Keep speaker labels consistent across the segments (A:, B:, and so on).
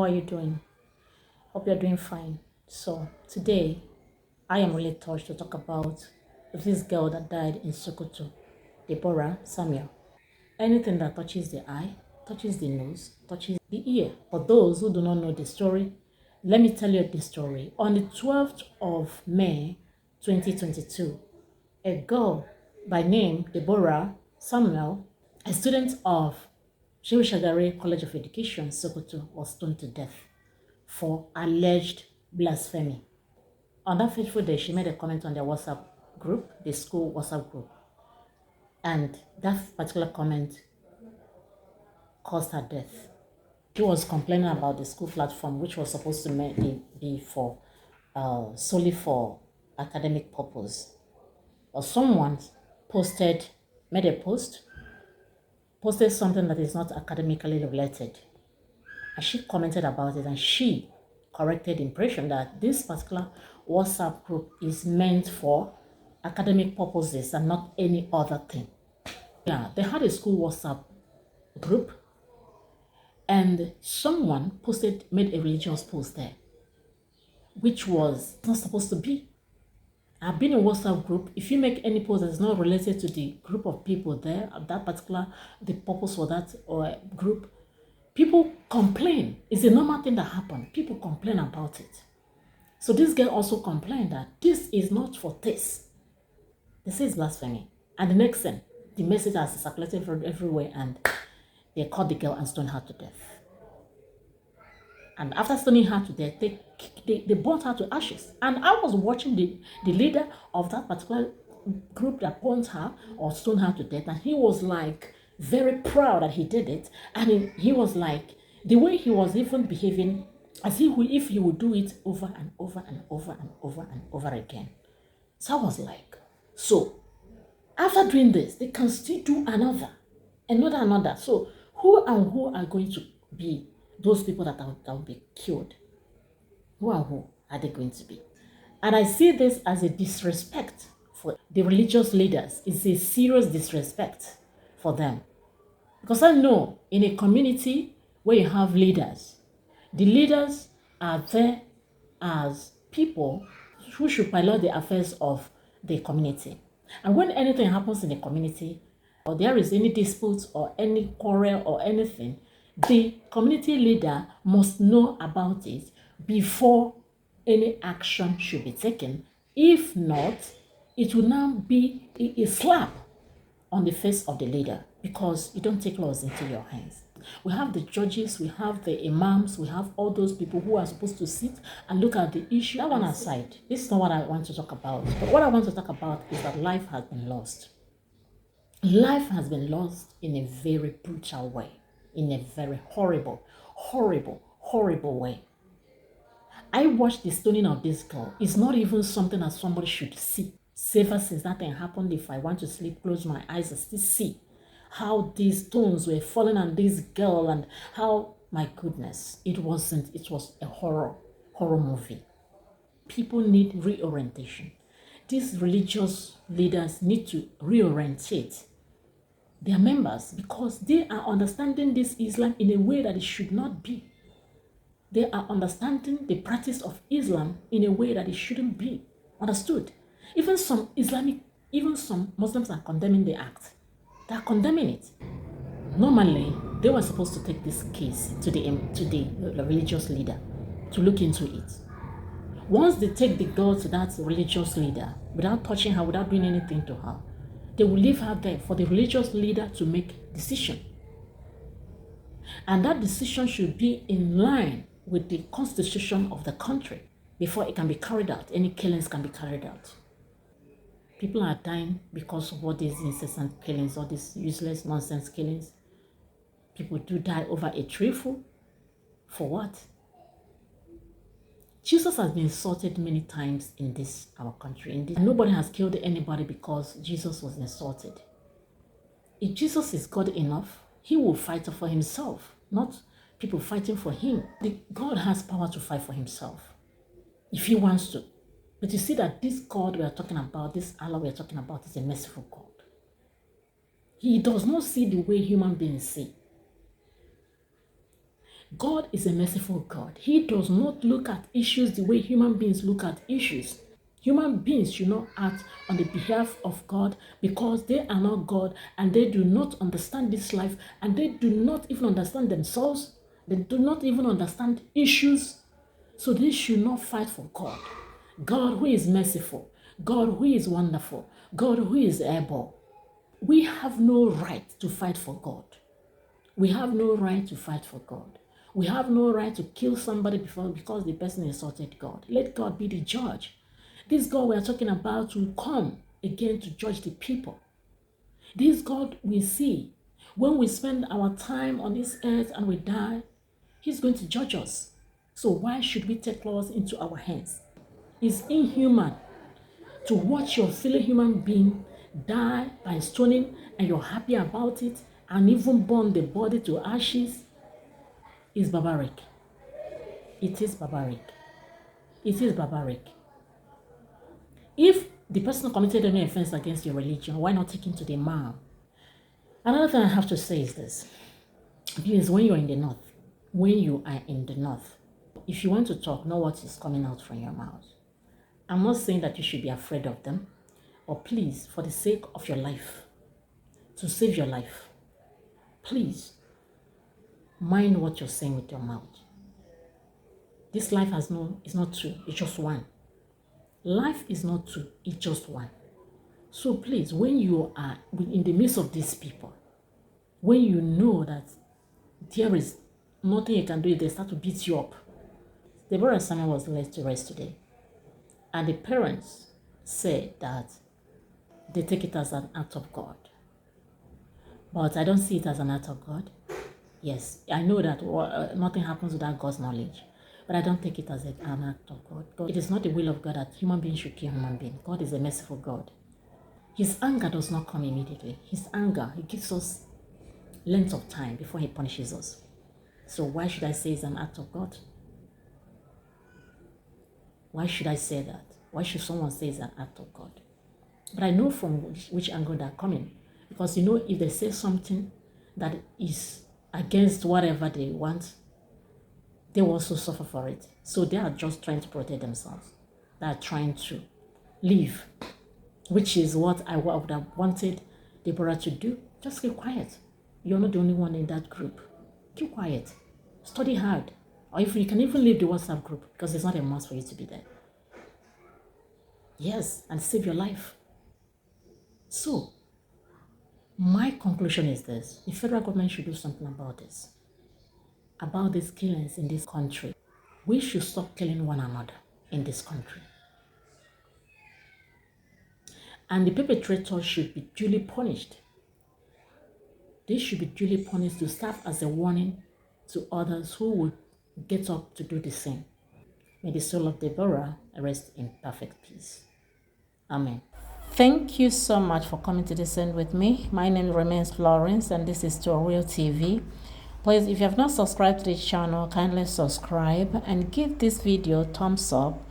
A: how are you doing? Hope you're doing fine. So today, I am really touched to talk about this girl that died in Sokoto, Deborah Samuel. Anything that touches the eye, touches the nose, touches the ear. For those who do not know the story, let me tell you the story. On the 12th of May 2022, a girl by name Deborah Samuel, a student of Shehu Shagari College of Education, Sokoto, was stoned to death for alleged blasphemy. On that fateful day, she made a comment on their WhatsApp group, the school WhatsApp group. And that particular comment caused her death. She was complaining about the school platform, which was supposed to be for solely for academic purpose. But someone made a posted something that is not academically related. And she commented about it, and she corrected the impression that this particular WhatsApp group is meant for academic purposes and not any other thing. Yeah, they had a school WhatsApp group, and someone made a religious post there, which was not supposed to be. I've been in a WhatsApp group. If you make any post that's not related to the group of people there, the purpose for that or group, people complain. It's a normal thing that happens. People complain about it. So this girl also complained that this is not for this. This is blasphemy. And the next thing, the message has circulated everywhere, and they caught the girl and stoned her to death. And after stoning her to death, they burnt her to ashes. And I was watching the leader of that particular group that burnt her or stoned her to death, and he was like very proud that he did it. And he was like, the way he was even behaving as if he would do it over and over and over and over and over again. So I was like, so after doing this, they can still do another. So who are going to be those people that will be killed? Who are they going to be? And I see this as a disrespect for the religious leaders. It's a serious disrespect for them. Because I know in a community where you have leaders, the leaders are there as people who should pilot the affairs of the community. And when anything happens in the community, or there is any dispute or any quarrel or anything, the community leader must know about it before any action should be taken. If not, it will now be a slap on the face of the leader, because you don't take laws into your hands. We have the judges, we have the imams, we have all those people who are supposed to sit and look at the issue. That one aside, this is not what I want to talk about. But what I want to talk about is that life has been lost. Life has been lost in a very brutal way, in a very horrible way. I watched the stoning of this girl. It's not even something that somebody should see. Ever since that thing happened, if I want to sleep, close my eyes, I still see how these stones were falling on this girl, and how, my goodness, it was a horror movie. People need reorientation. These religious leaders need to reorientate their members, because they are understanding this Islam in a way that it should not be. They are understanding the practice of Islam in a way that it shouldn't be understood. Even some Muslims are condemning the act. They are condemning it. Normally, they were supposed to take this case to the religious leader to look into it. Once they take the girl to that religious leader, without touching her, without doing anything to her, they will leave her there for the religious leader to make decision. And that decision should be in line with the constitution of the country before it can be carried out. Any killings can be carried out. People are dying because of all these incessant killings, all these useless nonsense killings. People do die over a trifle. For what? Jesus has been insulted many times in our country. Nobody has killed anybody because Jesus was insulted. If Jesus is God enough, he will fight for himself, not people fighting for him. God has power to fight for himself if he wants to. But you see that this God we are talking about, this Allah we are talking about, is a merciful God. He does not see the way human beings see. God is a merciful God. He does not look at issues the way human beings look at issues. Human beings should not act on the behalf of God because they are not God and they do not understand this life and they do not even understand themselves. They do not even understand issues. So they should not fight for God. God who is merciful, God who is wonderful, God who is able. We have no right to fight for God. We have no right to fight for God. We have no right to kill somebody because the person insulted God. Let God be the judge. This God we are talking about will come again to judge the people. This God we see when we spend our time on this earth and we die, He's going to judge us. So why should we take laws into our hands? It's inhuman to watch your fellow human being die by stoning and you're happy about it and even burn the body to ashes. Is barbaric. It is barbaric. It is barbaric. If the person committed any offense against your religion, why not take him to the imam? Another thing I have to say is this. Please, when you're in the north, if you want to talk, know what is coming out from your mouth. I'm not saying that you should be afraid of them, but please, for the sake of your life, to save your life, please, mind what you're saying with your mouth. This life is not two, it's just one. Life is not two, it's just one. So please, when you are in the midst of these people, when you know that there is nothing you can do, they start to beat you up. Deborah Samuel was laid to rest today. And the parents said that they take it as an act of God. But I don't see it as an act of God. Yes, I know that nothing happens without God's knowledge. But I don't take it as an act of God. It is not the will of God that human beings should kill human beings. God is a merciful God. His anger does not come immediately. His anger, He gives us length of time before He punishes us. So why should I say it's an act of God? Why should I say that? Why should someone say it's an act of God? But I know from which angle they're coming. Because if they say something that is against whatever they want, they will also suffer for it. So they are just trying to protect themselves. They are trying to live, which is what I would have wanted Deborah to do. Just keep quiet. You're not the only one in that group. Keep quiet. Study hard. Or if you can even leave the WhatsApp group, because it's not a must for you to be there. Yes, and save your life. So, my conclusion is this. The federal government should do something about this. About these killings in this country. We should stop killing one another in this country. And the perpetrators should be duly punished. They should be duly punished to serve as a warning to others who would get up to do the same. May the soul of Deborah rest in perfect peace. Amen. Thank you so much for coming to this end with me. My name remains Florence and this is Real TV. Please, if you have not subscribed to this channel, kindly subscribe and give this video a thumbs up.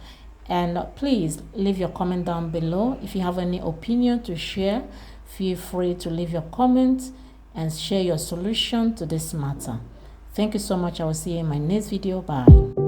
A: And please leave your comment down below. If you have any opinion to share, feel free to leave your comments and share your solution to this matter. Thank you so much. I will see you in my next video. Bye.